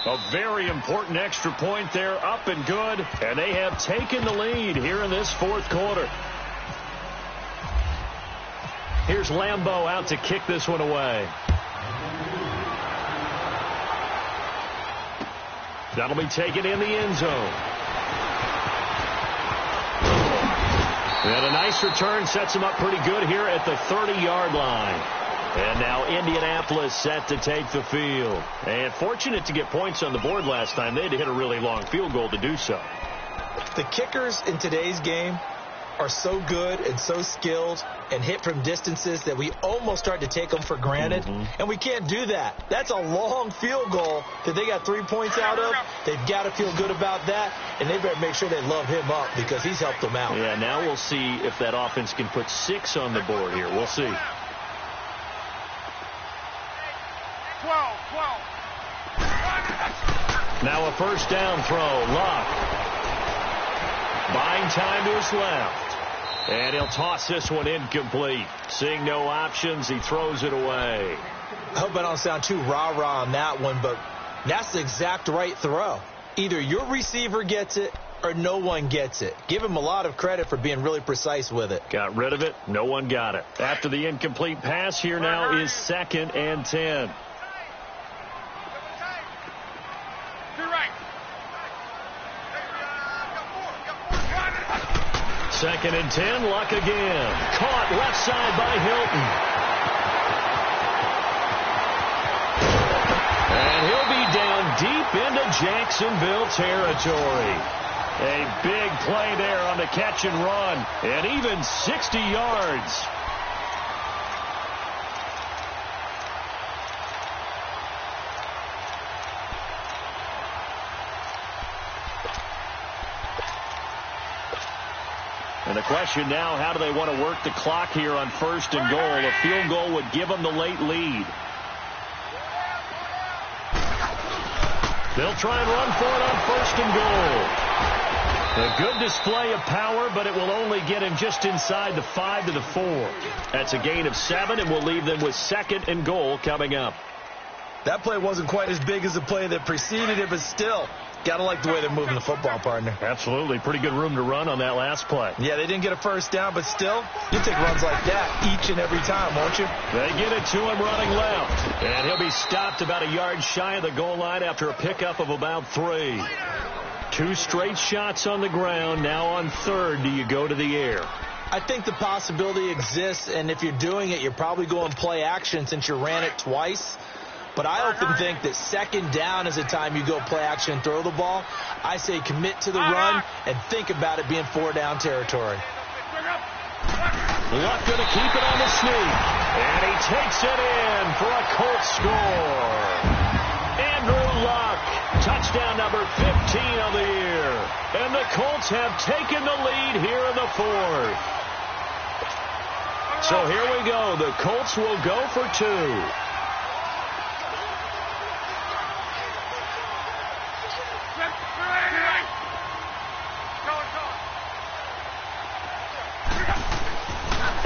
A very important extra point there, up and good. And they have taken the lead here in this 4th quarter. Here's Lambeau out to kick this one away. That'll be taken in the end zone. And a nice return sets him up pretty good here at the 30-yard line. And now Indianapolis set to take the field. And fortunate to get points on the board last time. They had to hit a really long field goal to do so. The kickers in today's game are so good and so skilled and hit from distances that we almost start to take them for granted. And we can't do that. That's a long field goal that they got 3 points out of. They've got to feel good about that, and they better make sure they love him up because he's helped them out. Yeah, now we'll see if that offense can put 6 on the board here. We'll see. 12. Now a 1st down throw. Luck. Buying time to his left. And he'll toss this one incomplete. Seeing no options, he throws it away. I hope I don't sound too rah-rah on that one, but that's the exact right throw. Either your receiver gets it or no one gets it. Give him a lot of credit for being really precise with it. Got rid of it. No one got it. After the incomplete pass, here now is 2nd and 10. Second and 10, Luck again. Caught left side by Hilton. And he'll be down deep into Jacksonville territory. A big play there on the catch and run, and even 60 yards. And the question now, how do they want to work the clock here on 1st and goal? A field goal would give them the late lead. They'll try and run for it on 1st and goal. A good display of power, but it will only get him just inside the 5 to the 4. That's a gain of 7, and we'll leave them with 2nd and goal coming up. That play wasn't quite as big as the play that preceded it, but still, got to like the way they're moving the football, partner. Absolutely. Pretty good room to run on that last play. Yeah, they didn't get a first down, but still, you take runs like that each and every time, won't you? They get it to him running left. And he'll be stopped about a yard shy of the goal line after a pickup of about 3. 2 straight shots on the ground. Now on 3rd, do you go to the air? I think the possibility exists, and if you're doing it, you're probably going play action since you ran it twice. But I often think that 2nd down is the time you go play action and throw the ball. I say commit to the run and think about it being 4-down territory. Luck going to keep it on the sneak. And he takes it in for a Colts score. Andrew Luck, touchdown number 15 of the year. And the Colts have taken the lead here in the 4th. So here we go. The Colts will go for 2.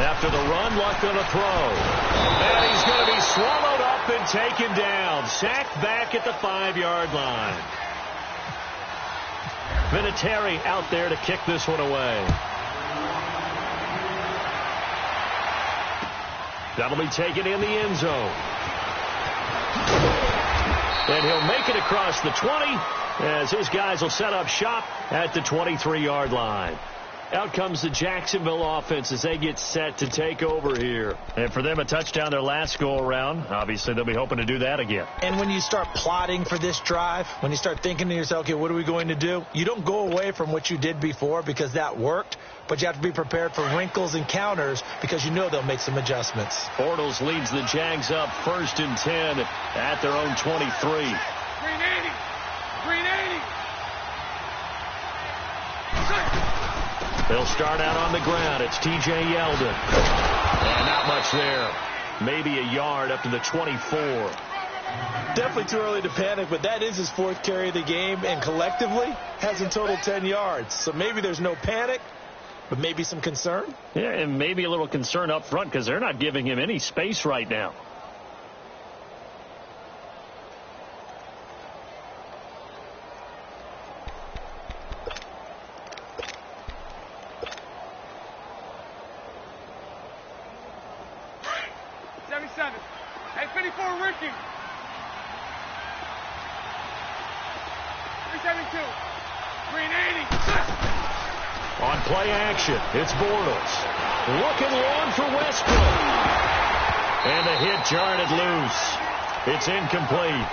After the run, Luck going to throw. And he's going to be swallowed up and taken down. Sacked back at the 5-yard line. Vinatieri out there to kick this one away. That'll be taken in the end zone. And he'll make it across the 20 as his guys will set up shop at the 23-yard line. Out comes the Jacksonville offense as they get set to take over here. And for them, a touchdown their last go-around. Obviously, they'll be hoping to do that again. And when you start plotting for this drive, when you start thinking to yourself, okay, what are we going to do? You don't go away from what you did before because that worked, but you have to be prepared for wrinkles and counters because you know they'll make some adjustments. Bortles leads the Jags up 1st and 10 at their own 23. Green 80. Green 80. They'll start out on the ground. It's T.J. Yeldon. And not much there. Maybe a yard up to the 24. Definitely too early to panic, but that is his 4th carry of the game, and collectively has in total 10 yards. So maybe there's no panic, but maybe some concern. Yeah, and maybe a little concern up front because they're not giving him any space right now. Hey, 54, Ricky. 372. Green 80. On play action, it's Bortles. Looking long for Westbrook. And the hit jarred it loose. It's incomplete.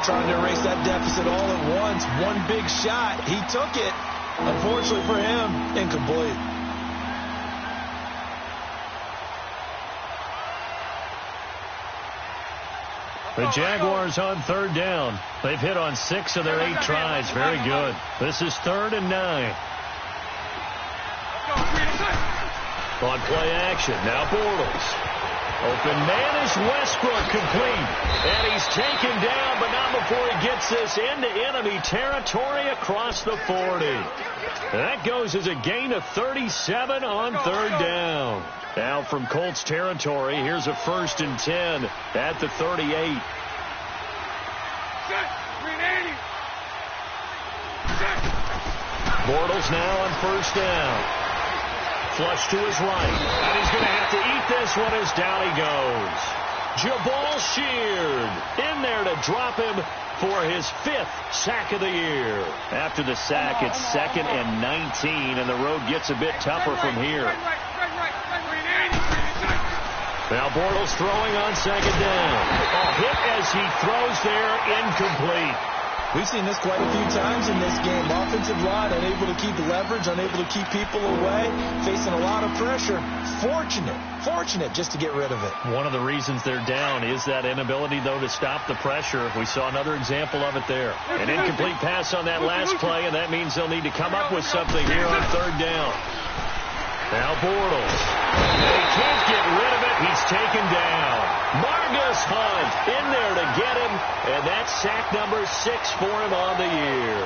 Trying to erase that deficit all at once. One big shot. He took it. Unfortunately for him, incomplete. The Jaguars on 3rd down. They've hit on 6 of their 8 tries. Very good. This is 3rd and 9. On play action, now Bortles. Open man is Westbrook, complete. And he's taken down, but not before he gets this into enemy territory across the 40. That goes as a gain of 37 on 3rd down. Now from Colts territory, here's a 1st and 10 at the 38. Bortles now on 1st down. Flush to his right. And he's going to have to eat this one as down he goes. Jabal Sheard in there to drop him for his 5th sack of the year. After the sack, it's 2nd and 19, and the road gets a bit tougher from here. Now Bortles throwing on 2nd down. A hit as he throws there, incomplete. We've seen this quite a few times in this game. Offensive line unable to keep leverage, unable to keep people away, facing a lot of pressure. Fortunate just to get rid of it. One of the reasons they're down is that inability, though, to stop the pressure. We saw another example of it there. An incomplete pass on that last play, and that means they'll need to come up with something here on third down. Now Bortles. They can't get rid of it. He's taken down. Margus Hunt in there to get him, and that's sack number 6 for him on the year.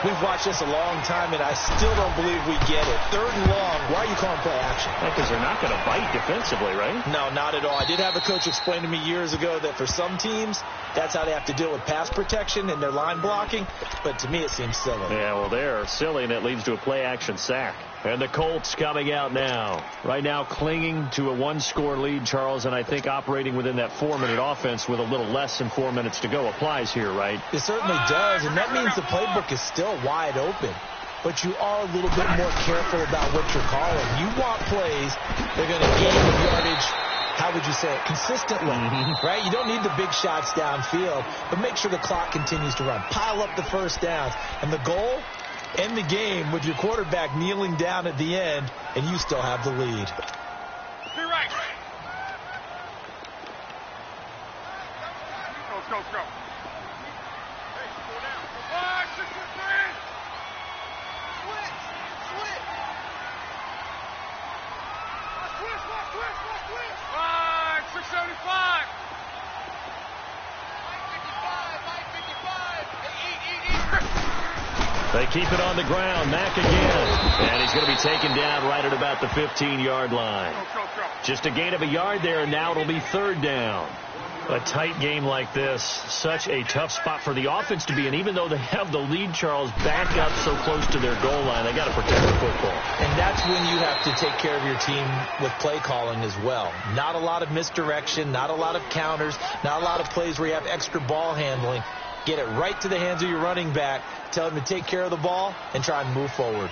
We've watched this a long time, and I still don't believe we get it. Third and long. Why are you calling play action? Because they're not going to bite defensively, right? No, not at all. I did have a coach explain to me years ago that for some teams, that's how they have to deal with pass protection and their line blocking. But to me, it seems silly. Yeah, well, they're silly, and it leads to a play-action sack. And the Colts coming out now. Right now clinging to a 1-score lead, Charles, and I think operating within that 4-minute offense with a little less than 4 minutes to go applies here, right? It certainly does, and that means the playbook is still wide open. But you are a little bit more careful about what you're calling. You want plays that are going to gain yardage, how would you say it, consistently, right? You don't need the big shots downfield, but make sure the clock continues to run. Pile up the first downs. And the goal? End the game with your quarterback kneeling down at the end, and you still have the lead. Be right. Go. Hey, go down. 5, 6, 3. Switch. Switch. 5, 675. Mike 55. Eat. They keep it on the ground. Mack again. And he's going to be taken down right at about the 15-yard line. Go. Just a gain of a yard there, and now it'll be third down. A tight game like this, such a tough spot for the offense to be in. Even though they have the lead, Charles, back up so close to their goal line, they got to protect the football. And that's when you have to take care of your team with play calling as well. Not a lot of misdirection, not a lot of counters, not a lot of plays where you have extra ball handling. Get it right to the hands of your running back. Tell him to take care of the ball and try and move forward.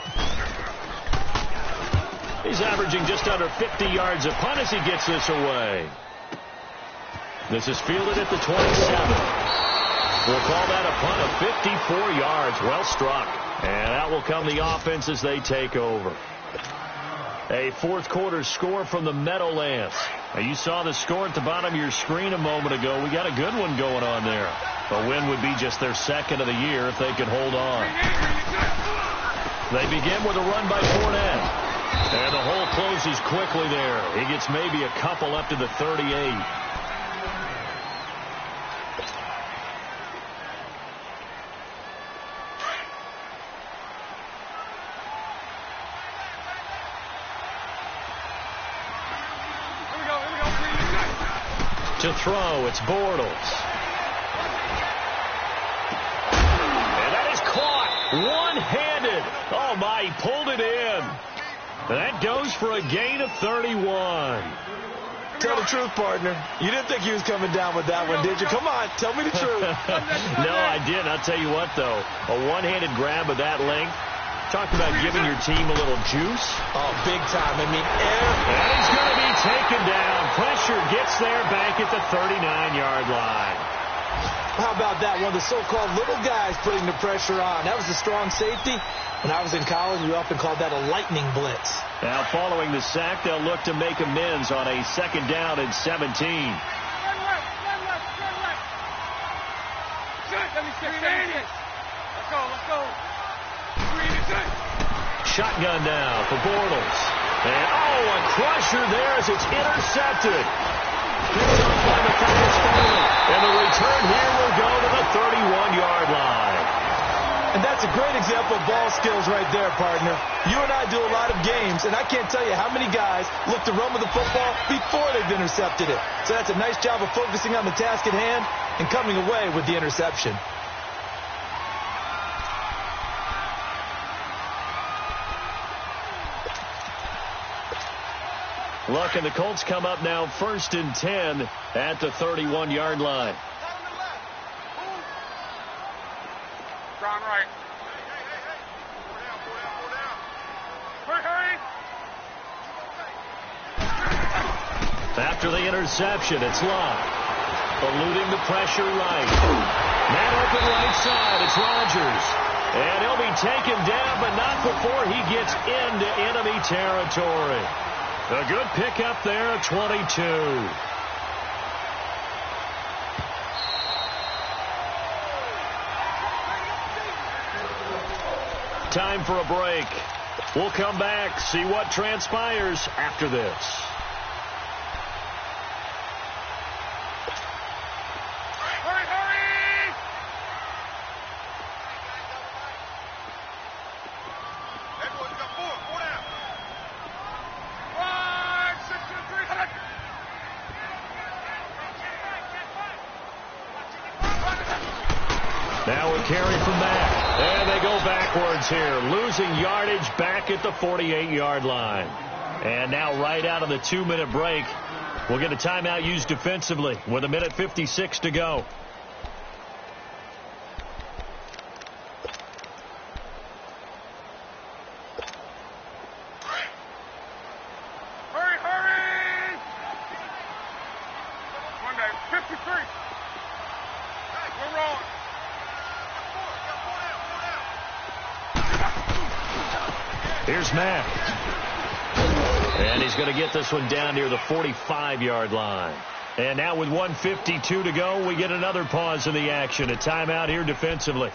He's averaging just under 50 yards a punt as he gets this away. This is fielded at the 27. We'll call that a punt of 54 yards. Well struck. And out will come the offense as they take over. A fourth quarter score from the Meadowlands. Now, you saw the score at the bottom of your screen a moment ago. We got a good one going on there. A win would be just their second of the year if they could hold on. They begin with a run by Fournette. And the hole closes quickly there. He gets maybe a couple up to the 38. To throw, it's Bortles. And that is caught one-handed. Oh, my, he pulled it in. That goes for a gain of 31. Tell the truth, partner. You didn't think he was coming down with that one, did you? Come on, tell me the truth. No, I didn't. I'll tell you what, though. A one-handed grab of that length. Talk about giving your team a little juice. Oh, big time. I mean, and he's going to be taken down. Pressure gets there back at the 39-yard line. How about that? One of the so-called little guys putting the pressure on. That was a strong safety. When I was in college, we often called that a lightning blitz. Now, following the sack, they'll look to make amends on a second down and 17. Let me see. Let's go. Shotgun now for Bortles. And, a crusher there as it's intercepted. Picked up by Matthias Farley. And the return here will go to the 31-yard line. And that's a great example of ball skills right there, partner. You and I do a lot of games, and I can't tell you how many guys look to run with the football before they've intercepted it. So that's a nice job of focusing on the task at hand and coming away with the interception. Look, and the Colts come up now 1st and 10 at the 31-yard line. Down right. Hurry. After the interception, it's Love. eluding the pressure right. Man open right side. It's Rodgers. And he'll be taken down, but not before he gets into enemy territory. A good pickup there at 22. Time for a break. We'll come back, see what transpires after this. Now a carry from that. And they go backwards here, losing yardage back at the 48-yard line. And now right out of the 2-minute break, we'll get a timeout used defensively with 1:56 to go. Hurry! Monday, 53. We're wrong. Here's Matt. And he's going to get this one down near the 45-yard line. And now with 1:52 to go, we get another pause in the action. A timeout here defensively.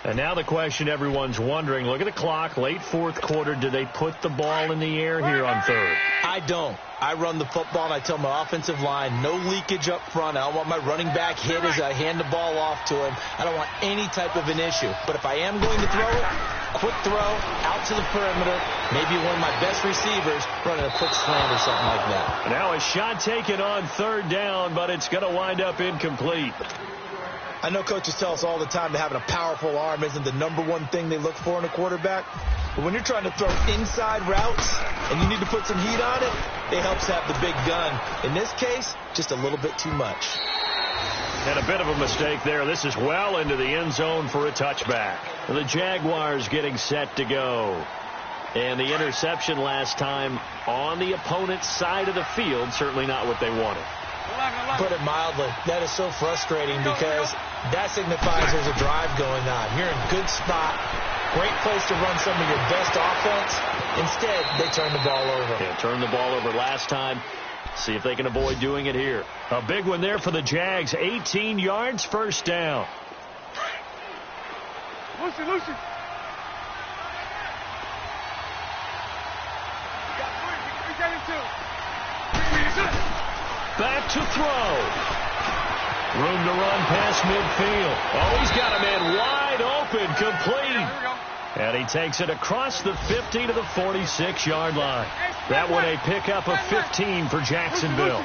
And now the question everyone's wondering, look at the clock, late fourth quarter, do they put the ball in the air here on third? I don't. I run the football, and I tell my offensive line, no leakage up front. I don't want my running back hit as I hand the ball off to him. I don't want any type of an issue. But if I am going to throw it, quick throw, out to the perimeter, maybe one of my best receivers running a quick slant or something like that. Now a shot taken on third down, but it's going to wind up incomplete. I know coaches tell us all the time that having a powerful arm isn't the #1 thing they look for in a quarterback. But when you're trying to throw inside routes and you need to put some heat on it, it helps have the big gun. In this case, just a little bit too much. And a bit of a mistake there. This is well into the end zone for a touchback. The Jaguars getting set to go. And the interception last time on the opponent's side of the field, certainly not what they wanted. Put it mildly, that is so frustrating because that signifies there's a drive going on. You're in a good spot, great place to run some of your best offense. Instead, they turn the ball over. Yeah, turned the ball over last time. See if they can avoid doing it here. A big one there for the Jags. 18 yards, first down. Lucy. Back to throw. Room to run past midfield. Oh, he's got a man wide open, complete. And he takes it across the 50 to the 46-yard line. That one a pickup of 15 for Jacksonville.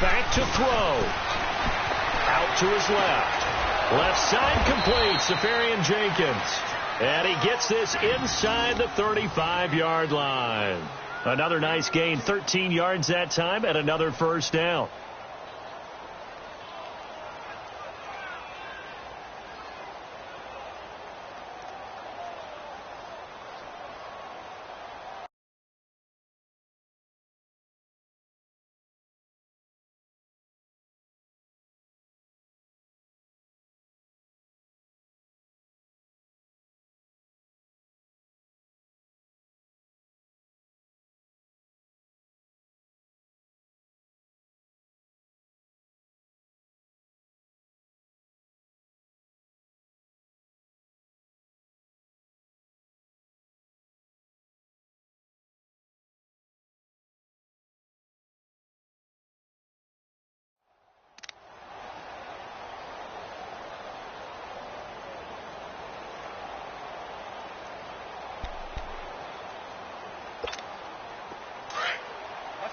Back to throw. Out to his left. Left side complete. Safarian Jenkins. And he gets this inside the 35-yard line. Another nice gain, 13 yards that time, and another first down.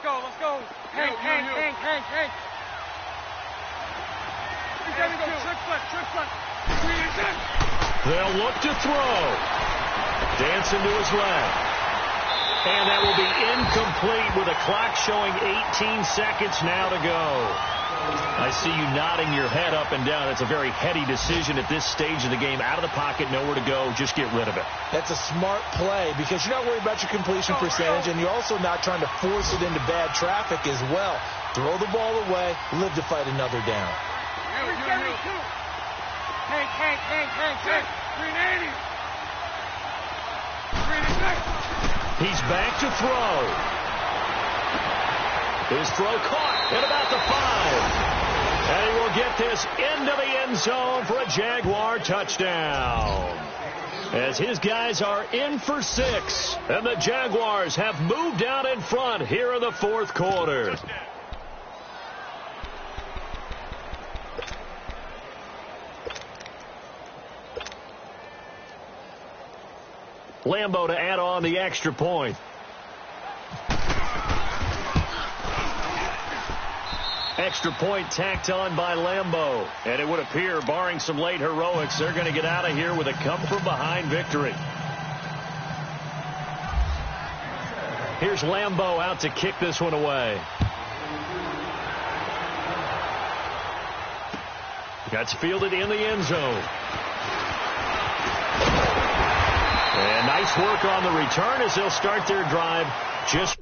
Let's go. Hank. Trick foot. They'll look to throw. Dancing to his left. And that will be incomplete with a clock showing 18 seconds now to go. I see you nodding your head up and down. It's a very heady decision at this stage of the game. Out of the pocket, nowhere to go. Just get rid of it. That's a smart play because you're not worried about your completion percentage, and you're also not trying to force it into bad traffic as well. Throw the ball away, live to fight another down. Hank. 380. 386. He's back to throw. His throw caught at about the 5. And he will get this into the end zone for a Jaguar touchdown. As his guys are in for 6. And the Jaguars have moved out in front here in the fourth quarter. Lambo to add on the extra point. Extra point tacked on by Lambo. And it would appear, barring some late heroics, they're going to get out of here with a come-from-behind victory. Here's Lambo out to kick this one away. That's fielded in the end zone. And nice work on the return as they'll start their drive just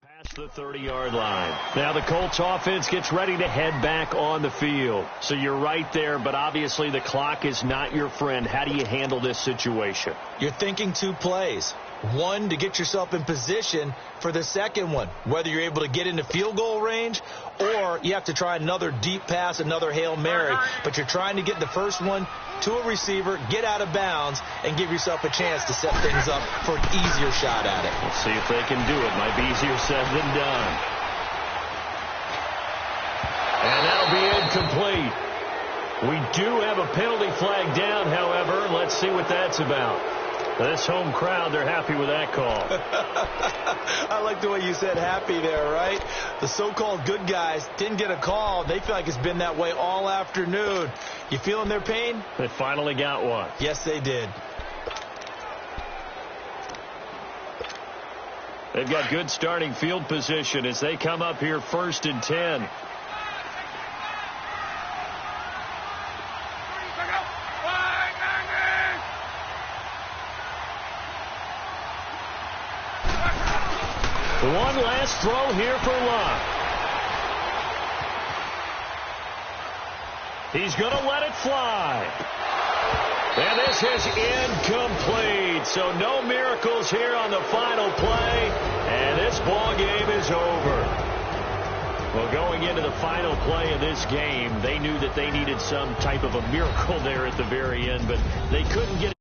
past the 30-yard line. Now the Colts offense gets ready to head back on the field. So you're right there, but obviously the clock is not your friend. How do you handle this situation? You're thinking 2 plays. One, to get yourself in position for the second one, whether you're able to get into field goal range or you have to try another deep pass, another Hail Mary. But you're trying to get the first one to a receiver, get out of bounds, and give yourself a chance to set things up for an easier shot at it. We'll see if they can do it. Might be easier said than done. And that'll be incomplete. We do have a penalty flag down, however. Let's see what that's about. This home crowd, they're happy with that call. I like the way you said happy there, right? The so-called good guys didn't get a call. They feel like it's been that way all afternoon. You feeling their pain? They finally got one. Yes, they did. They've got good starting field position as they come up here 1st and 10. One last throw here for Love. He's going to let it fly. And this is incomplete. So no miracles here on the final play. And this ball game is over. Well, going into the final play of this game, they knew that they needed some type of a miracle there at the very end, but they couldn't get it.